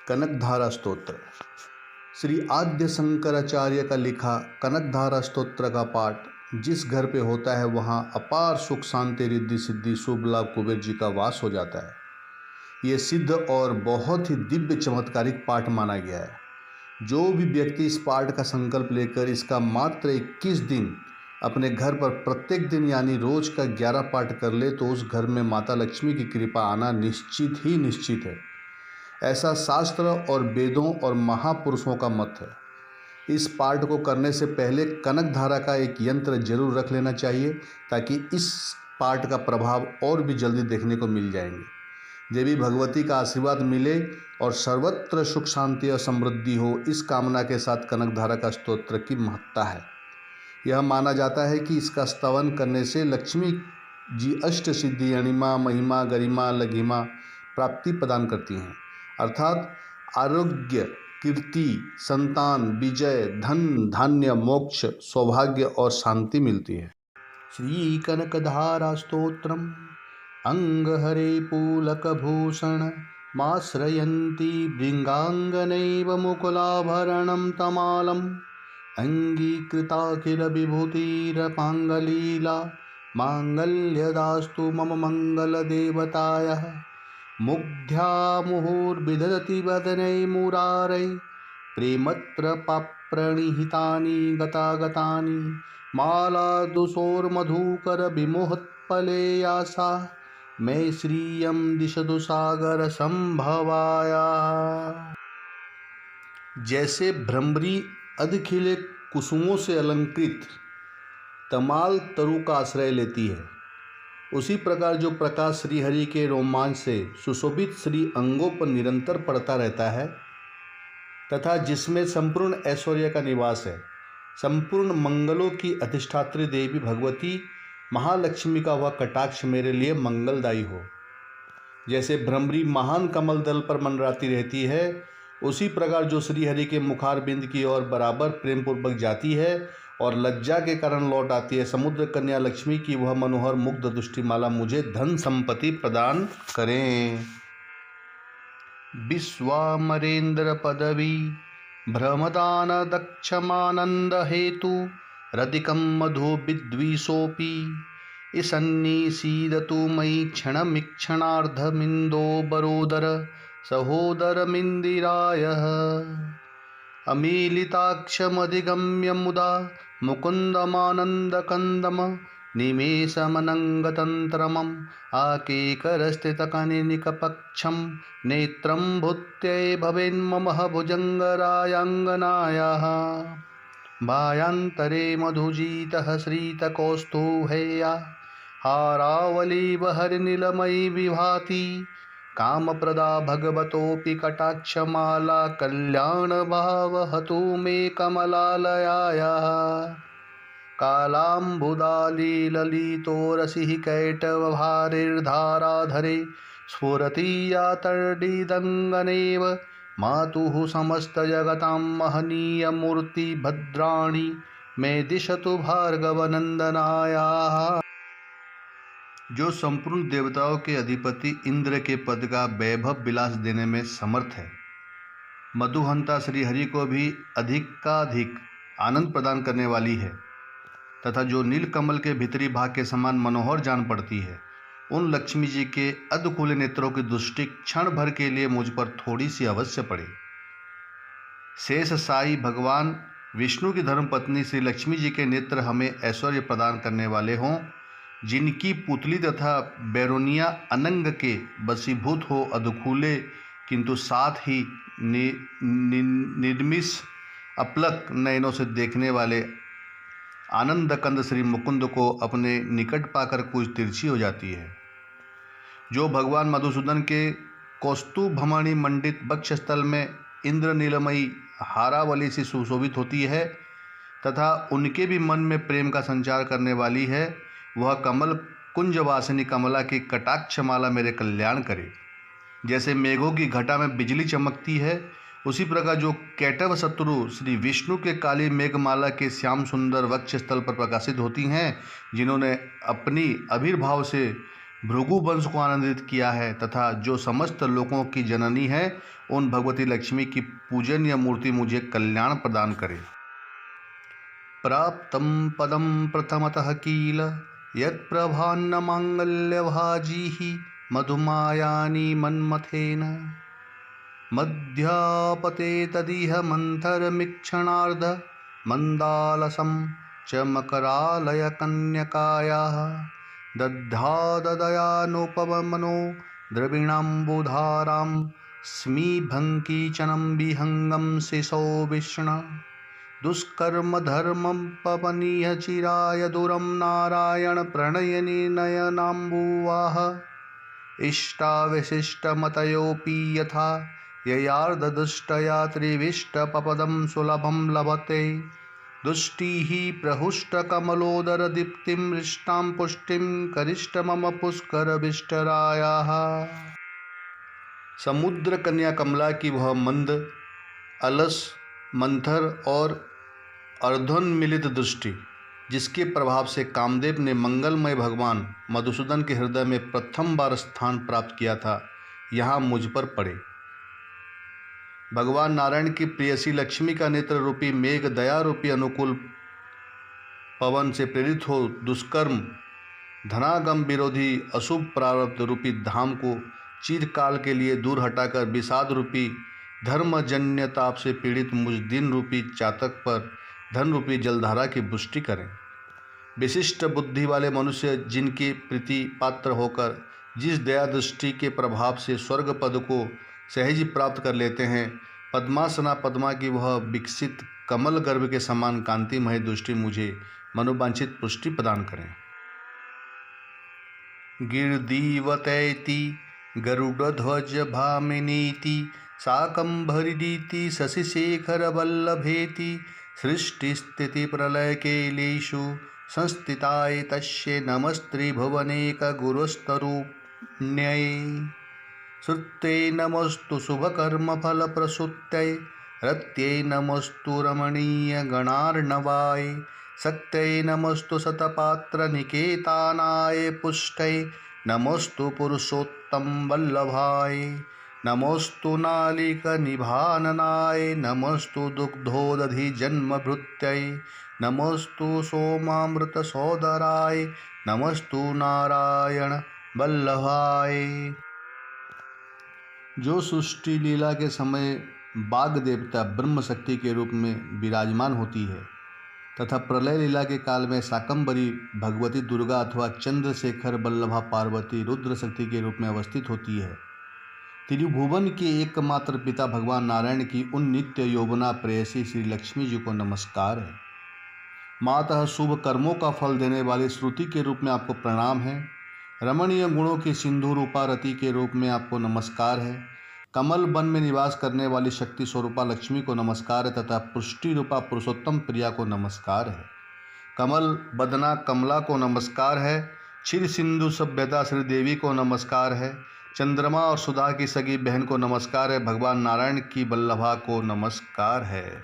कनकधारा स्तोत्र। श्री आद्य शंकराचार्य का लिखा कनकधारा स्तोत्र का पाठ जिस घर पे होता है वहाँ अपार सुख शांति रिद्धि सिद्धि शुभ लाभ कुबेर जी का वास हो जाता है। ये सिद्ध और बहुत ही दिव्य चमत्कारिक पाठ माना गया है। जो भी व्यक्ति इस पाठ का संकल्प लेकर इसका मात्र 21 दिन अपने घर पर प्रत्येक दिन यानी रोज का 11 पाठ कर ले तो उस घर में माता लक्ष्मी की कृपा आना निश्चित ही निश्चित है। ऐसा शास्त्र और वेदों और महापुरुषों का मत है। इस पाठ को करने से पहले कनक धारा का एक यंत्र जरूर रख लेना चाहिए ताकि इस पाठ का प्रभाव और भी जल्दी देखने को मिल जाएंगे। देवी भगवती का आशीर्वाद मिले और सर्वत्र सुख शांति और समृद्धि हो, इस कामना के साथ कनक धारा का स्तोत्र की महत्ता है। यह माना जाता है कि इसका स्तवन करने से लक्ष्मी जी अष्ट सिद्धि अणिमा महिमा गरिमा लघिमा प्राप्ति प्रदान करती हैं, अर्थात आरोग्य कीर्ति संतान विजय धन धान्य मोक्ष सौभाग्य और शांति मिलती है। श्री कनकधारा स्तोत्रम अंगहरे पूलकभूषण माश्रयन्ती भृङ्गाङ्गनैव मुकुलाभरणं तमालम् अंगीकृताखिल विभूतिरपाङ्गलीला माङ्गल्यदास्तु मम मङ्गलदेवतायाः मुग्ध्या मुहुर्विदधति वदनै मुरारै प्रेमत्र-पाप्रणिहितानि गतागतानि मालादुषोर्मधुकर विमोहत्पलेयासा मे श्रियं दिशतु सागर संभवाया। जैसे भ्रमरी अधखिले कुसुमों से अलंकृत तमाल तरु का आश्रय लेती है, उसी प्रकार जो प्रकाश श्रीहरि के रोमांच से सुशोभित श्री अंगों पर निरंतर पड़ता रहता है तथा जिसमें संपूर्ण ऐश्वर्य का निवास है, संपूर्ण मंगलों की अधिष्ठात्री देवी भगवती महालक्ष्मी का वह कटाक्ष मेरे लिए मंगलदायी हो। जैसे भ्रमरी महान कमल दल पर मंडराती रहती है, उसी प्रकार जो श्रीहरि के मुखारबिंद की ओर बराबर प्रेम पूर्वक जाती है और लज्जा के कारण लौट आती है, समुद्र कन्या लक्ष्मी की वह मनोहर मुग्ध दृष्टिमाला मुझे धन संपत्ति प्रदान करें। विश्वामरेंद्र पदवी भ्रमदान दक्षमानंद हेतु रदिकं मधु विद्विषोऽपि ईशन्निषीदतु मयि क्षणमिक्षणार्धमिन्दो बरोदर सहोदरमिन्दिरायः अमीलिताक्षमधिगम्य मुदा मुकुन्दमानन्दकन्दम निमेषमनङ्गतन्त्रमम् आकेकरस्थितकनिनिकपक्षं नेत्रं भूत्यै भवेन्मम भुजङ्गरायाङ्गनायाः भायान्तरे मधुजीतः श्रीतकौस्तुभेया हारावली बहरनीलमयी विभाति कामप्रदा भगवतोऽपि कटाक्षमाला कल्याणभावहतु मे कमलालयायाः कालाम्बुदालीललितोरसिः कैटवभारिर्धाराधरे स्फुरति या तर्डिदङ्गनेव मातुः समस्तजगतां महनीयमूर्ति भद्राणि मे दिशतु भार्गवनन्दनायाः। जो संपूर्ण देवताओं के अधिपति इंद्र के पद का वैभव विलास देने में समर्थ है, मधुहंता श्रीहरि को भी अधिकाधिक आनंद प्रदान करने वाली है तथा जो नीलकमल के भीतरी भाग के समान मनोहर जान पड़ती है, उन लक्ष्मी जी के अधखुले नेत्रों की दृष्टि क्षण भर के लिए मुझ पर थोड़ी सी अवश्य पड़े। शेष साई भगवान विष्णु की धर्मपत्नी श्री लक्ष्मी जी के नेत्र हमें ऐश्वर्य प्रदान करने वाले हों, जिनकी पुतली तथा बैरोनिया अनंग के वशीभूत हो अधखुले किंतु साथ ही निर्मिष अपलक नयनों से देखने वाले आनंद कंद श्री मुकुंद को अपने निकट पाकर कुछ तिरछी हो जाती है। जो भगवान मधुसूदन के कौस्तुभमणि मंडित वक्षस्थल में इंद्र नीलमयी हारावली से सुशोभित होती है तथा उनके भी मन में प्रेम का संचार करने वाली है, वह कमल कुंजवासिनी कमला की कटाक्षमाला मेरे कल्याण करे। जैसे मेघों की घटा में बिजली चमकती है, उसी प्रकार जो कैटव शत्रु श्री विष्णु के काली मेघमाला के श्याम सुंदर वक्षस्थल पर प्रकाशित होती हैं, जिन्होंने अपनी आविर्भाव से भृगु वंश को आनंदित किया है तथा जो समस्त लोकों की जननी है, उन भगवती लक्ष्मी की पूजनीय मूर्ति मुझे कल्याण प्रदान करे। प्राप्तं पदं प्रथमतः किल यत्प्रभान्न माङ्गल्यभाजिः मधुमायानि मन्मथेन मध्यापते तदिह मन्थरमिक्षणार्ध मन्दालसं च मकरालयकन्यकायाः दद्धाददयानुपवमनो द्रविणाम्बुधारां स्मीभङ्कीचनं विहङ्गं शिशो विष्ण दुष्कर्म धर्मं पवनीय चिराय दूरं नारायण प्रणयनि नयनाम्बुवाह इष्टाविशिष्टमतयोऽपि यथा ययार्धदुष्टया त्रिविष्टपपदं सुलभं लभते दुष्टिः प्रहुष्टकमलोदरदीप्तिं हृष्टां पुष्टिं करिष्ठ मम पुष्करविष्टरायाः। समुद्र कन्या कमला की वह मंद, अलस, मंथर और अर्धोन्मिलित दृष्टि, जिसके प्रभाव से कामदेव ने मंगलमय भगवान मधुसूदन के हृदय में प्रथम बार स्थान प्राप्त किया था, यहाँ मुझ पर पड़े। भगवान नारायण की प्रेयसी लक्ष्मी का नेत्र रूपी मेघ दया रूपी अनुकूल पवन से प्रेरित हो दुष्कर्म, धनागम विरोधी अशुभ प्रारब्ध रूपी धाम को चिरकाल के लिए दूर हटाकर विषाद रूपी धर्मजन्य ताप से पीड़ित मुझ दिन रूपी चातक पर धन रूपी जलधारा की पुष्टि करें। विशिष्ट बुद्धि वाले मनुष्य जिनकी प्रीति पात्र होकर जिस दया दृष्टि के प्रभाव से स्वर्ग पद को सहज प्राप्त कर लेते हैं, पद्मासना पद्मा की वह विकसित कमल गर्भ के समान कांतिमय दृष्टि मुझे मनोवांछित पुष्टि प्रदान करें। गिरदीवतैति गरुड़ध्वज भामिनीति शाकंभरीति शशिशेखरवल्लभेति सृष्टिस्थितिप्रलयकेलेषु संस्थिताय तस्यै नमस्त्रिभुवनेकगुरुस्तरुण्यै श्रुत्यै नमस्तु शुभकर्मफलप्रसूत्यै रत्यै नमस्तु रमणीयगणार्णवाय शक्त्यै नमस्तु शतपात्रनिकेतानाय पुष्टै नमस्तु पुरुषोत्तम वल्लभाय नमोस्तु नालिकनिभाननाय नमस्तु दुग्धोदधिजन्मभृत्यै नमस्तु सोमामृतसोदराय नमस्तु नारायण वल्लभाय। जो सृष्टि लीला के समय बाग देवता ब्रह्म शक्ति के रूप में विराजमान होती है तथा प्रलय लीला के काल में शाकंभरी भगवती दुर्गा अथवा चंद्रशेखर वल्लभा पार्वती रुद्र शक्ति के रूप में अवस्थित होती है, त्रिभुवन के एकमात्र पिता भगवान नारायण की उन नित्य यौवना प्रेयसी श्री लक्ष्मी जी को नमस्कार है। मातः शुभ कर्मों का फल देने वाली श्रुति के रूप में आपको प्रणाम है। रमणीय गुणों की सिंधु रूपा रति के रूप में आपको नमस्कार है। कमल वन में निवास करने वाली शक्ति स्वरूपा लक्ष्मी को नमस्कार है तथा पुष्टि रूपा पुरुषोत्तम प्रिया को नमस्कार है। कमल बदना कमला को नमस्कार है। क्षीर सिंधु सभ्यता श्री देवी को नमस्कार है। चंद्रमा और सुधा की सगी बहन को नमस्कार है। भगवान नारायण की वल्लभा को नमस्कार है।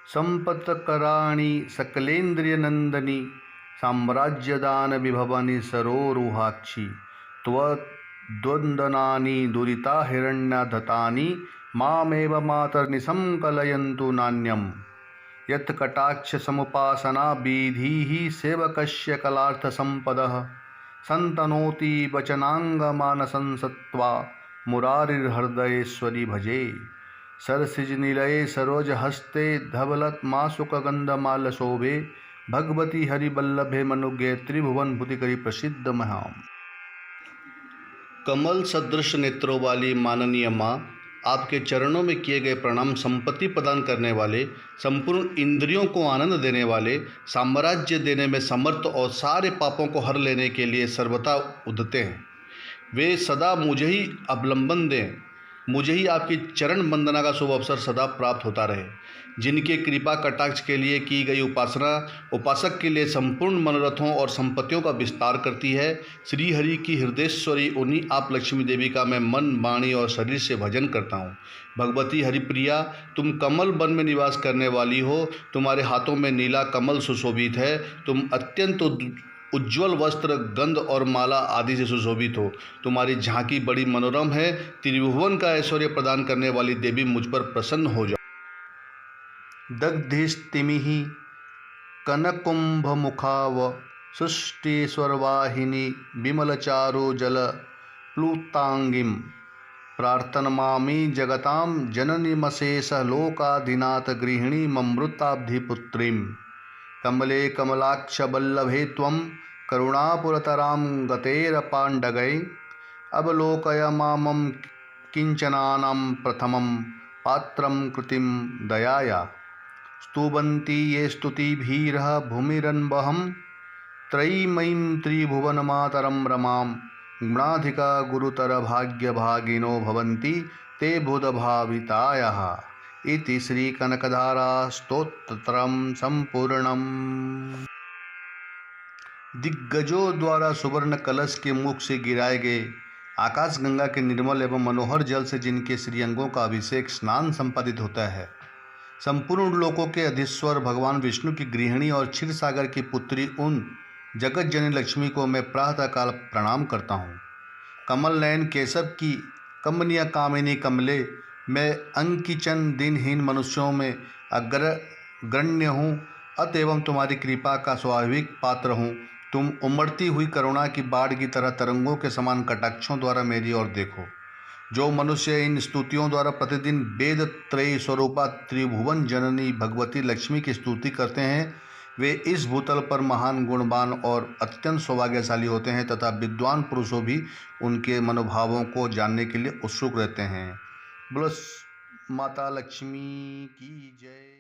संपत्कराणी सकलेन्द्रिय नंदनी साम्राज्यदान विभवनी सरोरुहाक्षी त्वद्वंदनानि दुरिता हिरण्यधतानि मामेव मातर्निशं कलयन्तु नान्यम् यत्कटाक्ष समुपासना विधिः सेवकस्य कलार्थ संपदः संतनोति वचनांगमानसं सत्वा मुरारिर्हृदयेश्वरी भजे सरसिजनिलये सरोजहस्ते धवलत्माशुकगंधमालशोभे भगवती हरिवल्लभे मनुज्ञे त्रिभुवन भूतिकरी प्रसिद्ध महाम। कमल सदृश नेत्रों वाली माननीय माँ, आपके चरणों में किए गए प्रणाम संपत्ति प्रदान करने वाले, संपूर्ण इंद्रियों को आनंद देने वाले, साम्राज्य देने में समर्थ और सारे पापों को हर लेने के लिए सर्वथा उद्यते हैं। वे सदा मुझे ही अवलंबन दें, मुझे ही आपकी चरण वंदना का शुभ अवसर सदा प्राप्त होता रहे। जिनके कृपा कटाक्ष के लिए की गई उपासना उपासक के लिए संपूर्ण मनोरथों और संपत्तियों का विस्तार करती है। श्री हरि की हृदयेश्वरी उन्हीं आप लक्ष्मी देवी का मैं मन, वाणी और शरीर से भजन करता हूँ। भगवती हरिप्रिया, तुम कमल वन में निवास करने वाली हो। तुम्हारे हाथों में नीला कमल सुशोभित है। तुम अत्यंत उज्ज्वल वस्त्र, गंध और माला आदि से सुशोभित हो। तुम्हारी झांकी बड़ी मनोरम है। त्रिभुवन का ऐश्वर्य प्रदान करने वाली देवी, मुझ पर प्रसन्न हो जाओ। दग्धिस्तिमिः कनकुंभमुखाव सृष्टिस्वरवाहिनी विमलचारु जलप्लुतांगीं प्रार्थनमामि जगतां जननीमशेषलोकाधिनाथ गृहिणीममृताब्धिपुत्रीं। कमले कमलाक्षवल्लभे त्वं करुणापुरतरां गतेरपाण्डगै अवलोकय मामं किञ्चनानां प्रथमं पात्रं कृतिं दयाया। स्तुवन्ति ये स्तुतिभिरः भूमिरन्वहं त्रयीमयीं त्रिभुवनमातरं रमां। गुणाधिका गुरुतरभाग्यभागिनो भवन्ति ते बुधभावितायाः। इति श्रीकनकधारास्तोत्रं संपूर्णम्। दिग्गजों द्वारा सुवर्ण कलश के मुख से गिराए गए आकाशगंगा के निर्मल एवं मनोहर जल से जिनके श्रीअंगों का अभिषेक स्नान संपादित होता है, संपूर्ण लोकों के अधीश्वर भगवान विष्णु की गृहिणी और क्षीर सागर की पुत्री उन जगत जननी लक्ष्मी को मैं प्रातःकाल प्रणाम करता हूँ। कमल नयन केशव की कमनीय कामिनी कमले, मैं अंकिचन दिनहीन मनुष्यों में अग्रगण्य हूँ, अतएव तुम्हारी कृपा का स्वाभाविक पात्र हूँ। तुम उमड़ती हुई करुणा की बाढ़ की तरह तरंगों के समान कटाक्षों द्वारा मेरी ओर देखो। जो मनुष्य इन स्तुतियों द्वारा प्रतिदिन वेद त्रयी स्वरूपा त्रिभुवन जननी भगवती लक्ष्मी की स्तुति करते हैं, वे इस भूतल पर महान गुणवान और अत्यंत सौभाग्यशाली होते हैं तथा विद्वान पुरुषों भी उनके मनोभावों को जानने के लिए उत्सुक रहते हैं। बोलो माता लक्ष्मी की जय।